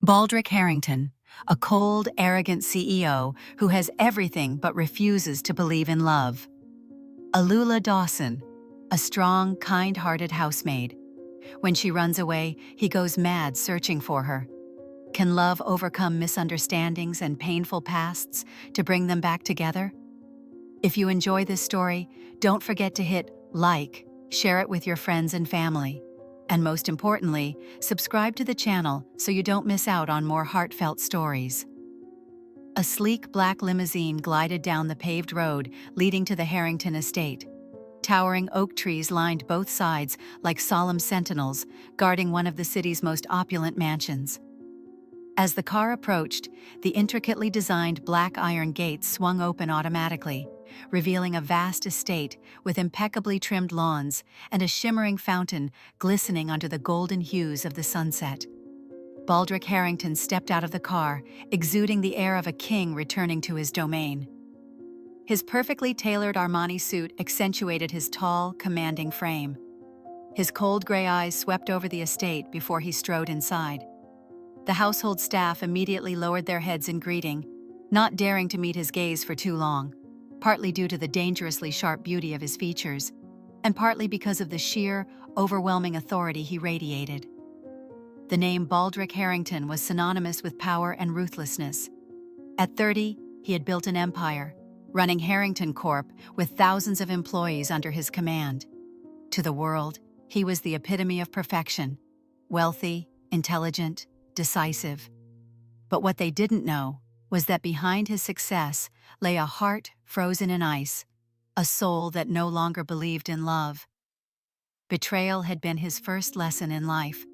Baldric Harrington, a cold, arrogant CEO who has everything but refuses to believe in love. Alula Dawson, a strong, kind-hearted housemaid. When she runs away, he goes mad searching for her. Can love overcome misunderstandings and painful pasts to bring them back together? If you enjoy this story, don't forget to hit like, share it with your friends and family. And most importantly, subscribe to the channel so you don't miss out on more heartfelt stories. A sleek black limousine glided down the paved road leading to the Harrington estate. Towering oak trees lined both sides like solemn sentinels, guarding one of the city's most opulent mansions. As the car approached, the intricately designed black iron gates swung open automatically, revealing a vast estate with impeccably trimmed lawns and a shimmering fountain glistening under the golden hues of the sunset. Baldric Harrington stepped out of the car, exuding the air of a king returning to his domain. His perfectly tailored Armani suit accentuated his tall, commanding frame. His cold gray eyes swept over the estate before he strode inside. The household staff immediately lowered their heads in greeting, not daring to meet his gaze for too long, partly due to the dangerously sharp beauty of his features, and partly because of the sheer, overwhelming authority he radiated. The name Baldric Harrington was synonymous with power and ruthlessness. At 30, he had built an empire, running Harrington Corp with thousands of employees under his command. To the world, he was the epitome of perfection, wealthy, intelligent, decisive. But what they didn't know was that behind his success lay a heart frozen in ice, a soul that no longer believed in love. Betrayal had been his first lesson in life.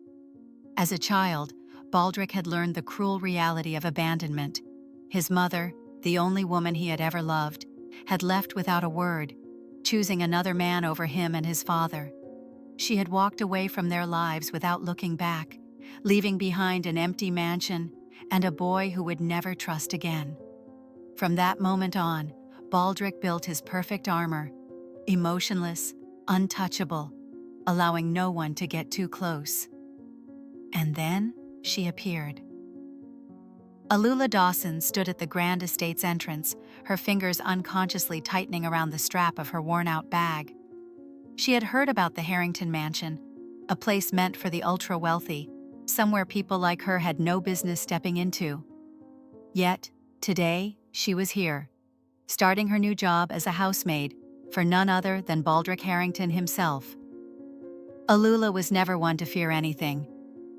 As a child, Baldric had learned the cruel reality of abandonment. His mother, the only woman he had ever loved, had left without a word, choosing another man over him and his father. She had walked away from their lives without looking back, leaving behind an empty mansion and a boy who would never trust again. From that moment on, Baldric built his perfect armor, emotionless, untouchable, allowing no one to get too close. And then she appeared. Alula Dawson stood at the grand estate's entrance, her fingers unconsciously tightening around the strap of her worn-out bag. She had heard about the Harrington Mansion, a place meant for the ultra-wealthy, somewhere people like her had no business stepping into. Yet, today, she was here, starting her new job as a housemaid for none other than Baldric Harrington himself. Alula was never one to fear anything,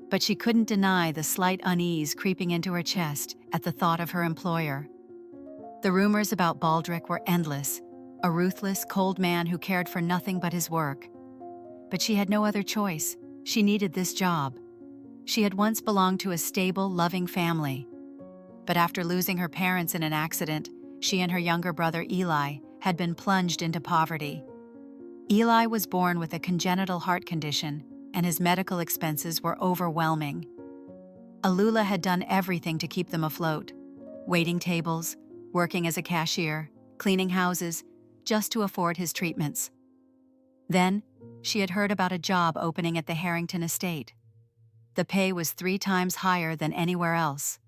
but she couldn't deny the slight unease creeping into her chest at the thought of her employer. The rumors about Baldric were endless, a ruthless, cold man who cared for nothing but his work. But she had no other choice. She needed this job. She had once belonged to a stable, loving family. But after losing her parents in an accident, she and her younger brother Eli had been plunged into poverty. Eli was born with a congenital heart condition, and his medical expenses were overwhelming. Alula had done everything to keep them afloat, waiting tables, working as a cashier, cleaning houses, just to afford his treatments. Then, she had heard about a job opening at the Harrington estate. The pay was 3 times higher than anywhere else.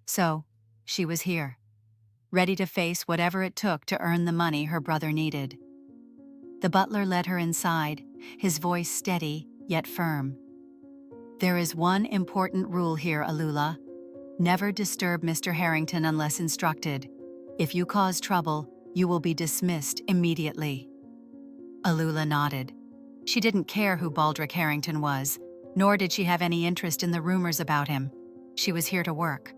So, she was here, ready to face whatever it took to earn the money her brother needed. The butler led her inside, his voice steady yet firm. "There is one important rule here, Alula. Never disturb Mr. Harrington unless instructed. If you cause trouble, you will be dismissed immediately." Alula nodded. She didn't care who Baldric Harrington was, nor did she have any interest in the rumors about him. She was here to work.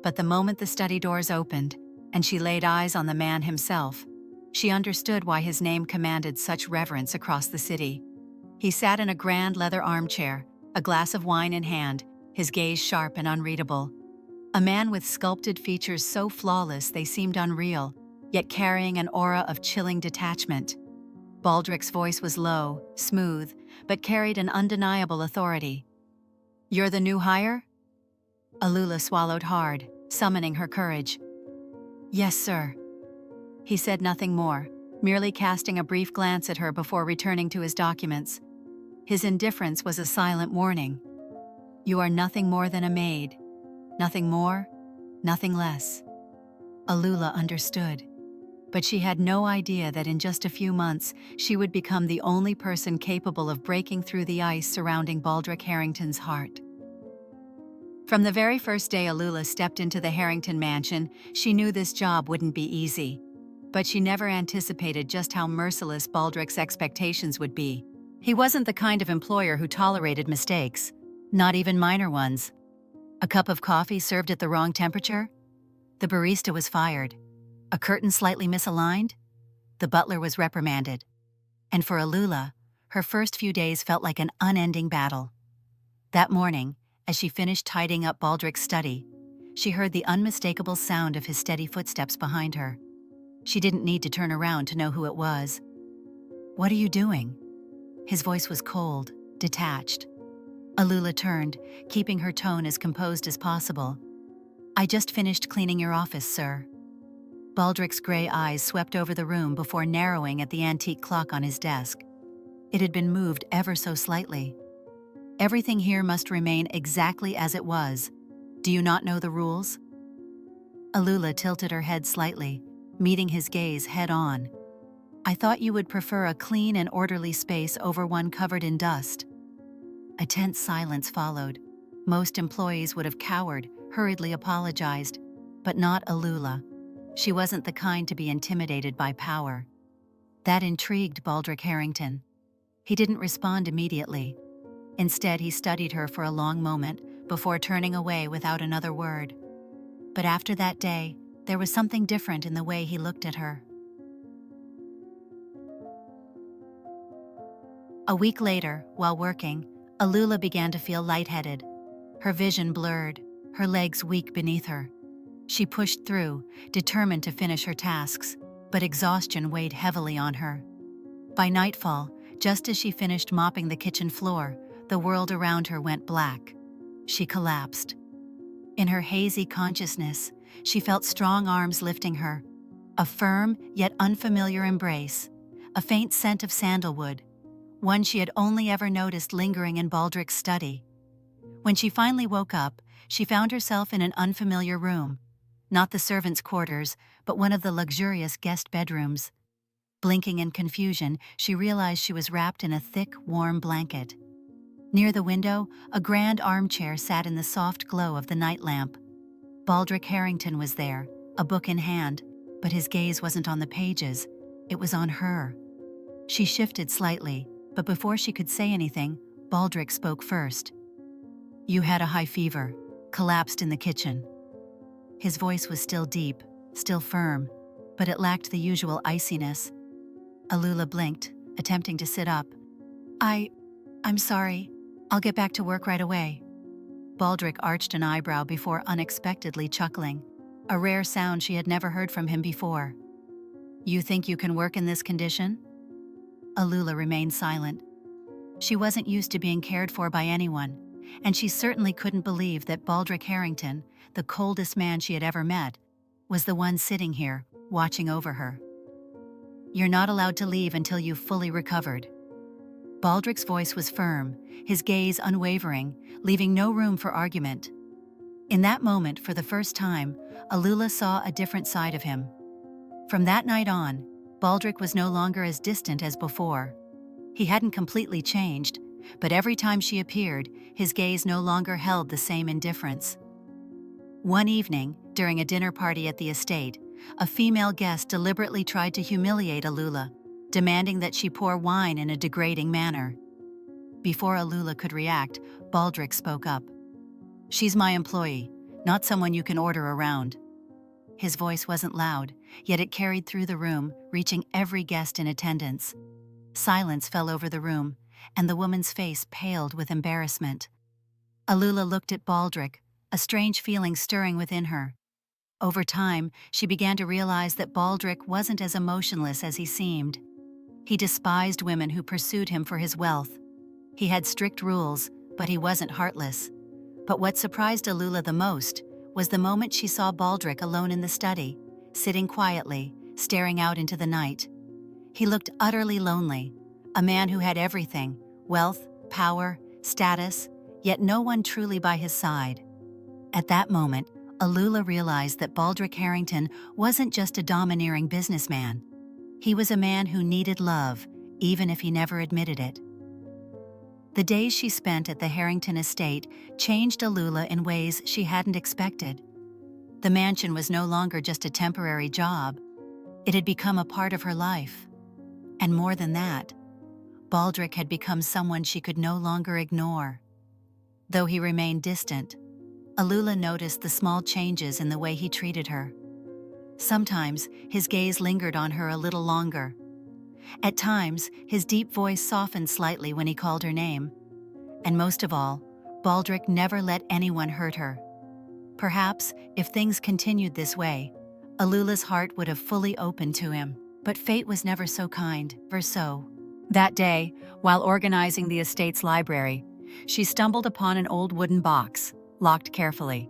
But the moment the study doors opened, and she laid eyes on the man himself, she understood why his name commanded such reverence across the city. He sat in a grand leather armchair, a glass of wine in hand, his gaze sharp and unreadable. A man with sculpted features so flawless they seemed unreal, yet carrying an aura of chilling detachment. Baldric's voice was low, smooth, but carried an undeniable authority. "You're the new hire?" Alula swallowed hard, summoning her courage. "Yes, sir." He said nothing more, merely casting a brief glance at her before returning to his documents. His indifference was a silent warning. You are nothing more than a maid. Nothing more, nothing less. Alula understood. But she had no idea that in just a few months, she would become the only person capable of breaking through the ice surrounding Baldric Harrington's heart. From the very first day Alula stepped into the Harrington mansion, she knew this job wouldn't be easy. But she never anticipated just how merciless Baldric's expectations would be. He wasn't the kind of employer who tolerated mistakes, not even minor ones. A cup of coffee served at the wrong temperature? The barista was fired. A curtain slightly misaligned? The butler was reprimanded. And for Alula, her first few days felt like an unending battle. That morning, as she finished tidying up Baldric's study, she heard the unmistakable sound of his steady footsteps behind her. She didn't need to turn around to know who it was. "What are you doing?" His voice was cold, detached. Alula turned, keeping her tone as composed as possible. "I just finished cleaning your office, sir." Baldric's gray eyes swept over the room before narrowing at the antique clock on his desk. It had been moved ever so slightly. "Everything here must remain exactly as it was. Do you not know the rules?" Alula tilted her head slightly, meeting his gaze head-on. "I thought you would prefer a clean and orderly space over one covered in dust." A tense silence followed. Most employees would have cowered, hurriedly apologized, but not Alula. She wasn't the kind to be intimidated by power. That intrigued Baldric Harrington. He didn't respond immediately. Instead, he studied her for a long moment before turning away without another word. But after that day, there was something different in the way he looked at her. A week later, while working, Alula began to feel lightheaded. Her vision blurred, her legs weak beneath her. She pushed through, determined to finish her tasks, but exhaustion weighed heavily on her. By nightfall, just as she finished mopping the kitchen floor, the world around her went black. She collapsed. In her hazy consciousness, she felt strong arms lifting her, a firm yet unfamiliar embrace, a faint scent of sandalwood, one she had only ever noticed lingering in Baldric's study. When she finally woke up, she found herself in an unfamiliar room, not the servants' quarters, but one of the luxurious guest bedrooms. Blinking in confusion, she realized she was wrapped in a thick, warm blanket. Near the window, a grand armchair sat in the soft glow of the night lamp. Baldric Harrington was there, a book in hand, but his gaze wasn't on the pages, it was on her. She shifted slightly, but before she could say anything, Baldric spoke first. "You had a high fever, collapsed in the kitchen." His voice was still deep, still firm, but it lacked the usual iciness. Alula blinked, attempting to sit up. I'm sorry. I'll get back to work right away." Baldric arched an eyebrow before unexpectedly chuckling, a rare sound she had never heard from him before. "You think you can work in this condition?" Alula remained silent. She wasn't used to being cared for by anyone, and she certainly couldn't believe that Baldric Harrington, the coldest man she had ever met, was the one sitting here, watching over her. "You're not allowed to leave until you've fully recovered." Baldric's voice was firm, his gaze unwavering, leaving no room for argument. In that moment, for the first time, Alula saw a different side of him. From that night on, Baldric was no longer as distant as before. He hadn't completely changed, but every time she appeared, his gaze no longer held the same indifference. One evening, during a dinner party at the estate, a female guest deliberately tried to humiliate Alula, demanding that she pour wine in a degrading manner. Before Alula could react, Baldric spoke up. "She's my employee, not someone you can order around." His voice wasn't loud, yet it carried through the room, reaching every guest in attendance. Silence fell over the room, and the woman's face paled with embarrassment. Alula looked at Baldric, a strange feeling stirring within her. Over time, she began to realize that Baldric wasn't as emotionless as he seemed. He despised women who pursued him for his wealth. He had strict rules, but he wasn't heartless. But what surprised Alula the most was the moment she saw Baldric alone in the study, sitting quietly, staring out into the night. He looked utterly lonely, a man who had everything: wealth, power, status, yet no one truly by his side. At that moment, Alula realized that Baldric Harrington wasn't just a domineering businessman. He was a man who needed love, even if he never admitted it. The days she spent at the Harrington estate changed Alula in ways she hadn't expected. The mansion was no longer just a temporary job. It had become a part of her life. And more than that, Baldric had become someone she could no longer ignore. Though he remained distant, Alula noticed the small changes in the way he treated her. Sometimes his gaze lingered on her a little longer. At times, his deep voice softened slightly when he called her name. And most of all, Baldric never let anyone hurt her. Perhaps, if things continued this way, Alula's heart would have fully opened to him. But fate was never so kind, or so. That day, while organizing the estate's library, she stumbled upon an old wooden box, locked carefully.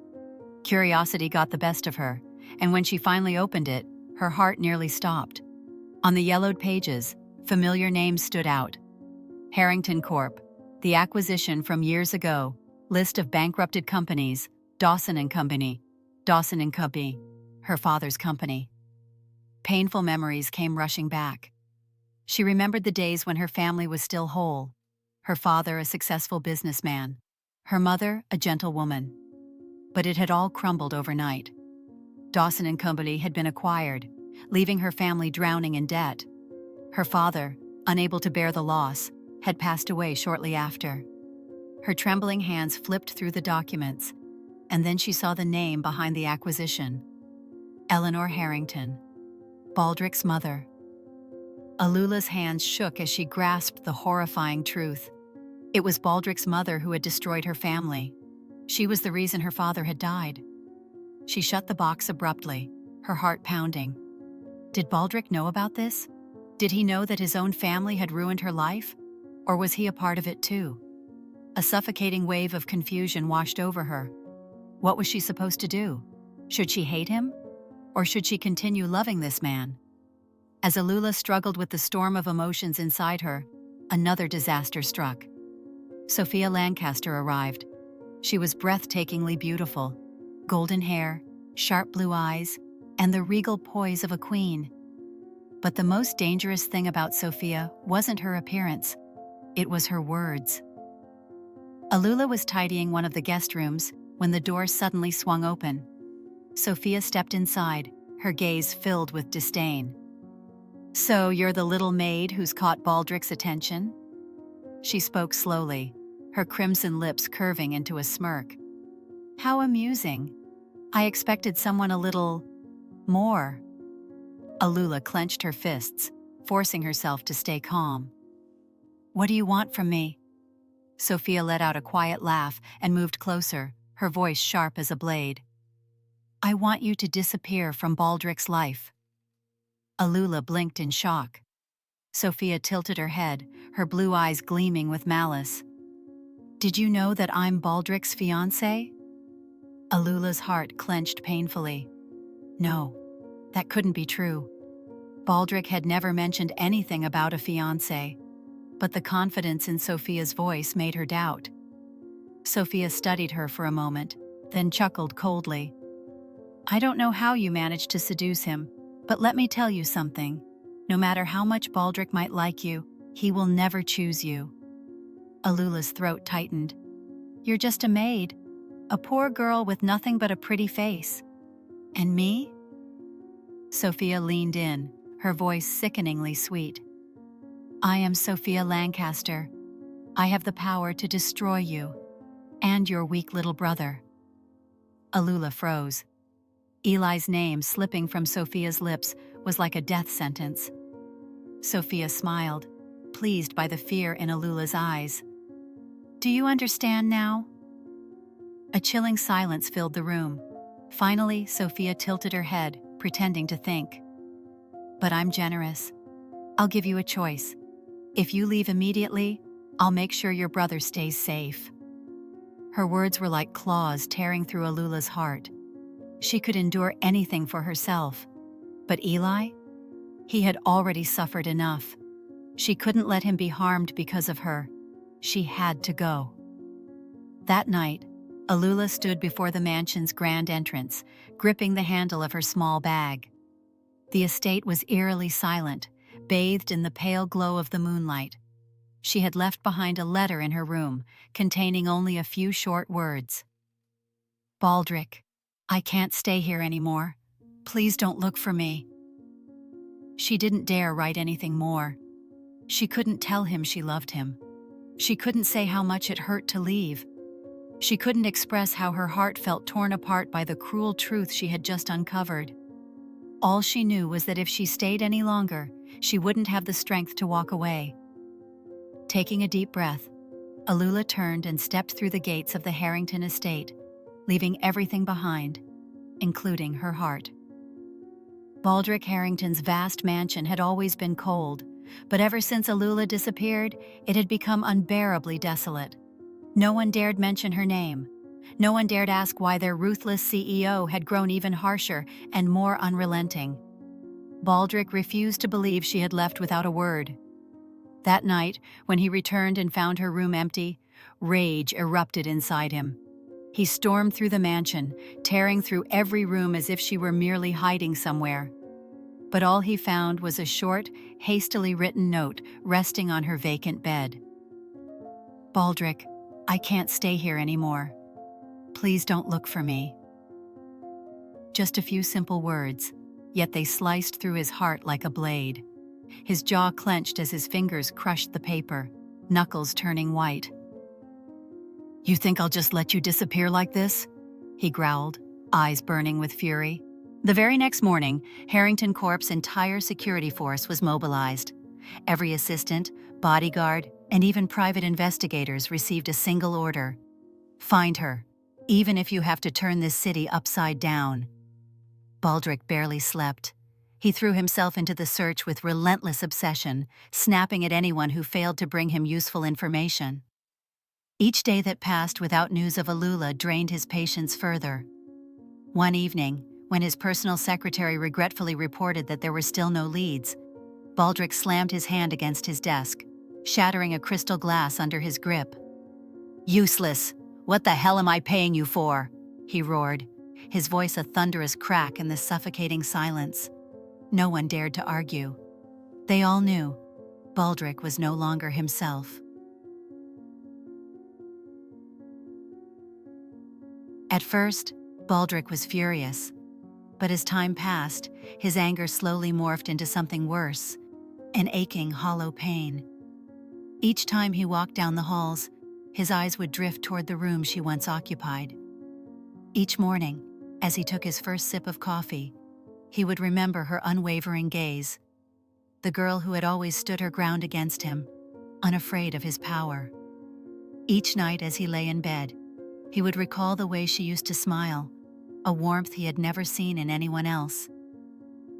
Curiosity got the best of her, and when she finally opened it, her heart nearly stopped. On the yellowed pages, familiar names stood out. Harrington Corp., the acquisition from years ago, list of bankrupted companies, Dawson & Company, Dawson & Company, her father's company. Painful memories came rushing back. She remembered the days when her family was still whole, her father a successful businessman, her mother a gentle woman. But it had all crumbled overnight. Dawson & Company had been acquired, leaving her family drowning in debt. Her father, unable to bear the loss, had passed away shortly after. Her trembling hands flipped through the documents, and then she saw the name behind the acquisition. Eleanor Harrington, Baldric's mother. Alula's hands shook as she grasped the horrifying truth. It was Baldric's mother who had destroyed her family. She was the reason her father had died. She shut the box abruptly, her heart pounding. Did Baldric know about this? Did he know that his own family had ruined her life? Or was he a part of it too? A suffocating wave of confusion washed over her. What was she supposed to do? Should she hate him? Or should she continue loving this man? As Alula struggled with the storm of emotions inside her, another disaster struck. Sophia Lancaster arrived. She was breathtakingly beautiful. Golden hair, sharp blue eyes, and the regal poise of a queen. But the most dangerous thing about Sophia wasn't her appearance. It was her words. Alula was tidying one of the guest rooms when the door suddenly swung open. Sophia stepped inside, her gaze filled with disdain. "So you're the little maid who's caught Baldric's attention?" She spoke slowly, her crimson lips curving into a smirk. "How amusing. I expected someone a little more." Alula clenched her fists, forcing herself to stay calm. "What do you want from me?" Sophia let out a quiet laugh and moved closer, her voice sharp as a blade. "I want you to disappear from Baldric's life." Alula blinked in shock. Sophia tilted her head, her blue eyes gleaming with malice. "Did you know that I'm Baldric's fiancé?" Alula's heart clenched painfully. No, that couldn't be true. Baldric had never mentioned anything about a fiancé, but the confidence in Sophia's voice made her doubt. Sophia studied her for a moment, then chuckled coldly. "I don't know how you managed to seduce him, but let me tell you something. No matter how much Baldric might like you, he will never choose you." Alula's throat tightened. "You're just a maid, a poor girl with nothing but a pretty face. And me?" Sophia leaned in, her voice sickeningly sweet. "I am Sophia Lancaster. I have the power to destroy you, and your weak little brother." Alula froze. Eli's name slipping from Sophia's lips was like a death sentence. Sophia smiled, pleased by the fear in Alula's eyes. "Do you understand now?" A chilling silence filled the room. Finally, Sophia tilted her head, pretending to think. "But I'm generous. I'll give you a choice. If you leave immediately, I'll make sure your brother stays safe." Her words were like claws tearing through Alula's heart. She could endure anything for herself. But Eli? He had already suffered enough. She couldn't let him be harmed because of her. She had to go. That night, Alula stood before the mansion's grand entrance, gripping the handle of her small bag. The estate was eerily silent, bathed in the pale glow of the moonlight. She had left behind a letter in her room, containing only a few short words. "Baldric, I can't stay here anymore. Please don't look for me." She didn't dare write anything more. She couldn't tell him she loved him. She couldn't say how much it hurt to leave. She couldn't express how her heart felt torn apart by the cruel truth she had just uncovered. All she knew was that if she stayed any longer, she wouldn't have the strength to walk away. Taking a deep breath, Alula turned and stepped through the gates of the Harrington estate, leaving everything behind, including her heart. Baldric Harrington's vast mansion had always been cold, but ever since Alula disappeared, it had become unbearably desolate. No one dared mention her name. No one dared ask why their ruthless CEO had grown even harsher and more unrelenting. Baldric refused to believe she had left without a word. That night, when he returned and found her room empty, rage erupted inside him. He stormed through the mansion, tearing through every room as if she were merely hiding somewhere. But all he found was a short, hastily written note resting on her vacant bed. "Baldric, I can't stay here anymore. Please don't look for me." Just a few simple words, yet they sliced through his heart like a blade. His jaw clenched as his fingers crushed the paper, knuckles turning white. "You think I'll just let you disappear like this?" he growled, eyes burning with fury. The very next morning, Harrington Corp's entire security force was mobilized. Every assistant, bodyguard, and even private investigators received a single order: find her, even if you have to turn this city upside down. Baldric barely slept. He threw himself into the search with relentless obsession, snapping at anyone who failed to bring him useful information. Each day that passed without news of Alula drained his patience further. One evening, when his personal secretary regretfully reported that there were still no leads, Baldric slammed his hand against his desk, shattering a crystal glass under his grip. "Useless! What the hell am I paying you for?" he roared, his voice a thunderous crack in the suffocating silence. No one dared to argue. They all knew Baldric was no longer himself. At first, Baldric was furious, but as time passed, his anger slowly morphed into something worse, an aching, hollow pain. Each time he walked down the halls, his eyes would drift toward the room she once occupied. Each morning, as he took his first sip of coffee, he would remember her unwavering gaze, the girl who had always stood her ground against him, unafraid of his power. Each night as he lay in bed, he would recall the way she used to smile, a warmth he had never seen in anyone else.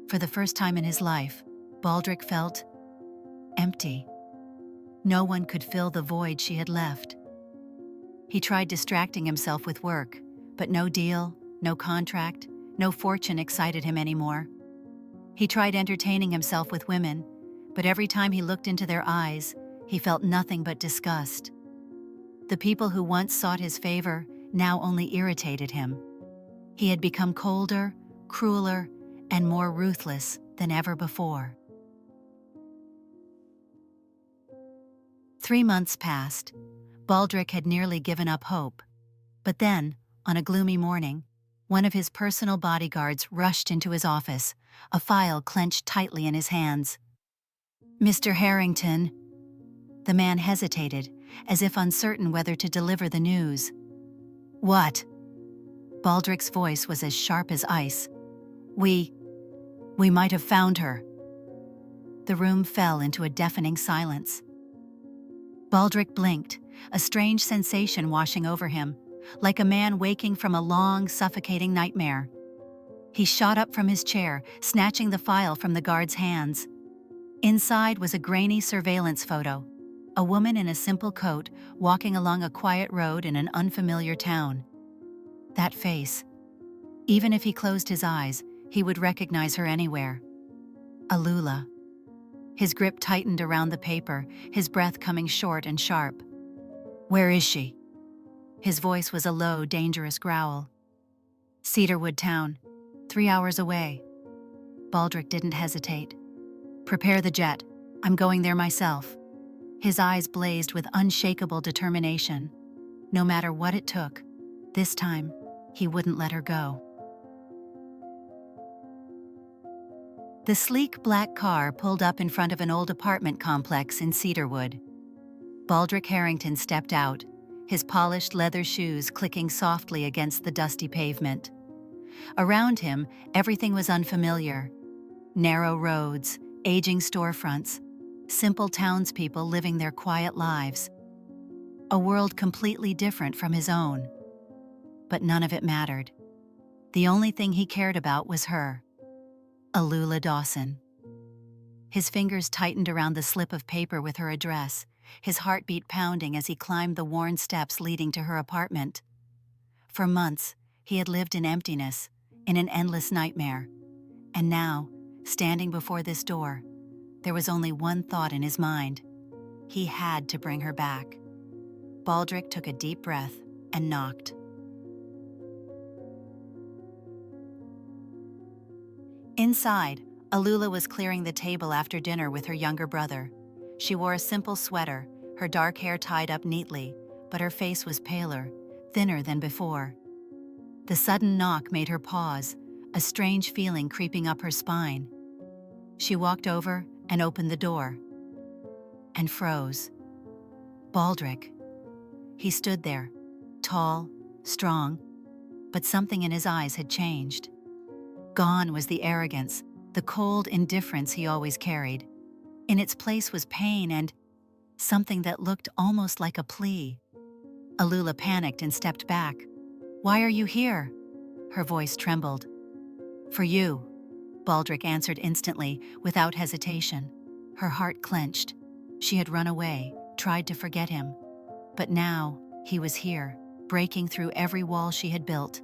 For the first time in his life, Baldric felt empty. No one could fill the void she had left. He tried distracting himself with work, but no deal, no contract, no fortune excited him anymore. He tried entertaining himself with women, but every time he looked into their eyes, he felt nothing but disgust. The people who once sought his favor now only irritated him. He had become colder, crueler, and more ruthless than ever before. 3 months passed. Baldric had nearly given up hope. But then, on a gloomy morning, one of his personal bodyguards rushed into his office, a file clenched tightly in his hands. "Mr. Harrington." The man hesitated, as if uncertain whether to deliver the news. "What?" Baldric's voice was as sharp as ice. We might have found her." The room fell into a deafening silence. Baldric blinked, a strange sensation washing over him, like a man waking from a long, suffocating nightmare. He shot up from his chair, snatching the file from the guard's hands. Inside was a grainy surveillance photo, a woman in a simple coat walking along a quiet road in an unfamiliar town. That face. Even if he closed his eyes, he would recognize her anywhere. Alula. His grip tightened around the paper, his breath coming short and sharp. "Where is she?" His voice was a low, dangerous growl. Cedarwood Town, 3 hours away. Baldric didn't hesitate. Prepare the jet. I'm going there myself. His eyes blazed with unshakable determination. No matter what it took, this time, he wouldn't let her go. The sleek black car pulled up in front of an old apartment complex in Cedarwood. Baldric Harrington stepped out, his polished leather shoes clicking softly against the dusty pavement. Around him, everything was unfamiliar. Narrow roads, aging storefronts, simple townspeople living their quiet lives. A world completely different from his own. But none of it mattered. The only thing he cared about was her. Alula Dawson. His fingers tightened around the slip of paper with her address, his heartbeat pounding as he climbed the worn steps leading to her apartment. For months, he had lived in emptiness, in an endless nightmare. And now, standing before this door, there was only one thought in his mind. He had to bring her back. Baldric took a deep breath and knocked. Inside, Alula was clearing the table after dinner with her younger brother. She wore a simple sweater, her dark hair tied up neatly, but her face was paler, thinner than before. The sudden knock made her pause, a strange feeling creeping up her spine. She walked over and opened the door, and froze. Baldric. He stood there, tall, strong, but something in his eyes had changed. Gone was the arrogance, the cold indifference he always carried. In its place was pain and something that looked almost like a plea. Alula panicked and stepped back. "Why are you here?" Her voice trembled. "For you," Baldric answered instantly, without hesitation. Her heart clenched. She had run away, tried to forget him. But now, he was here, breaking through every wall she had built.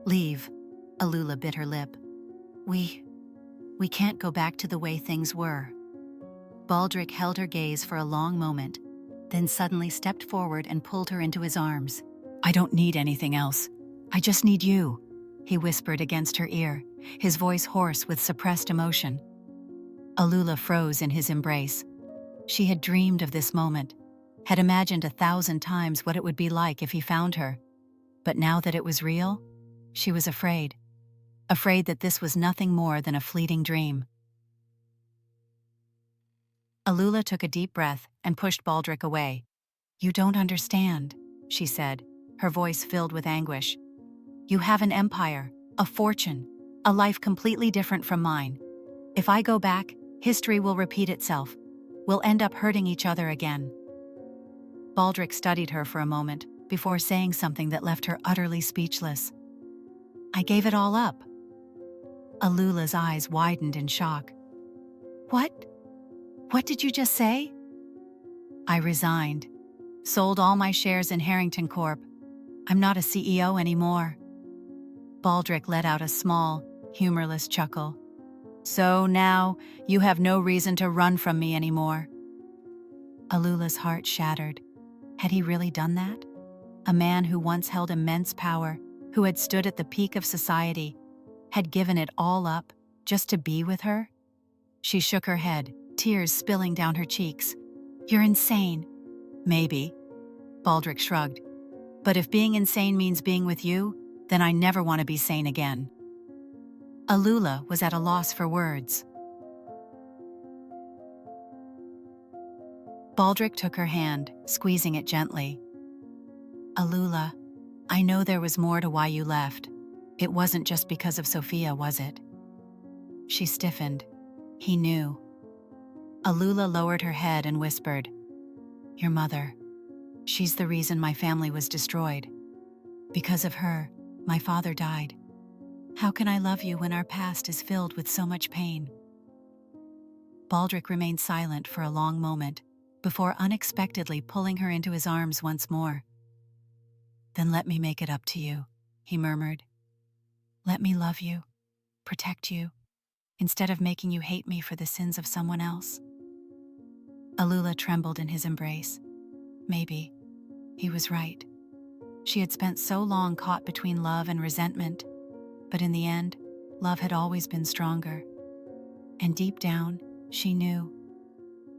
"Leave," Alula bit her lip. We can't go back to the way things were." Baldric held her gaze for a long moment, then suddenly stepped forward and pulled her into his arms. "I don't need anything else. I just need you," he whispered against her ear, his voice hoarse with suppressed emotion. Alula froze in his embrace. She had dreamed of this moment, had imagined 1,000 times what it would be like if he found her. But now that it was real, she was afraid. Afraid that this was nothing more than a fleeting dream. Alula took a deep breath and pushed Baldric away. "You don't understand," she said, her voice filled with anguish. "You have an empire, a fortune, a life completely different from mine. If I go back, history will repeat itself. We'll end up hurting each other again." Baldric studied her for a moment before saying something that left her utterly speechless. "I gave it all up." Alula's eyes widened in shock. "What? What did you just say?" "I resigned. Sold all my shares in Harrington Corp. I'm not a CEO anymore." Baldric let out a small, humorless chuckle. "So now, you have no reason to run from me anymore." Alula's heart shattered. Had he really done that? A man who once held immense power, who had stood at the peak of society, had given it all up just to be with her? She shook her head, tears spilling down her cheeks. "You're insane." "Maybe," Baldric shrugged. "But if being insane means being with you, then I never want to be sane again." Alula was at a loss for words. Baldric took her hand, squeezing it gently. "Alula, I know there was more to why you left. It wasn't just because of Sophia, was it?" She stiffened. He knew. Alula lowered her head and whispered, "Your mother. She's the reason my family was destroyed. Because of her, my father died. How can I love you when our past is filled with so much pain?" Baldric remained silent for a long moment, before unexpectedly pulling her into his arms once more. "Then let me make it up to you," he murmured. "Let me love you, protect you, instead of making you hate me for the sins of someone else." Alula trembled in his embrace. Maybe. He was right. She had spent so long caught between love and resentment, but in the end, love had always been stronger. And deep down, she knew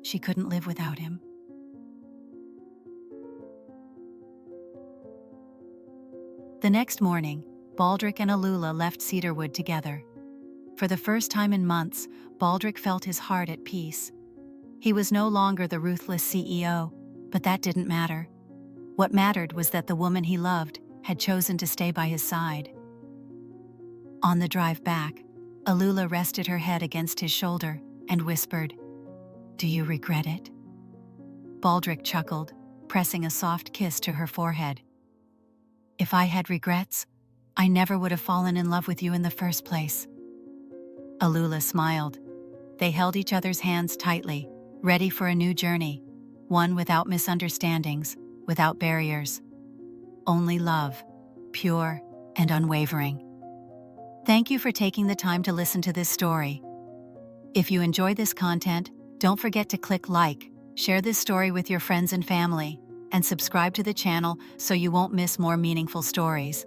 she couldn't live without him. The next morning, Baldric and Alula left Cedarwood together. For the first time in months, Baldric felt his heart at peace. He was no longer the ruthless CEO, but that didn't matter. What mattered was that the woman he loved had chosen to stay by his side. On the drive back, Alula rested her head against his shoulder and whispered, "Do you regret it?" Baldric chuckled, pressing a soft kiss to her forehead. "If I had regrets, I never would have fallen in love with you in the first place." Alula smiled. They held each other's hands tightly, ready for a new journey, one without misunderstandings, without barriers. Only love, pure and unwavering. Thank you for taking the time to listen to this story. If you enjoy this content, don't forget to click like, share this story with your friends and family, and subscribe to the channel so you won't miss more meaningful stories.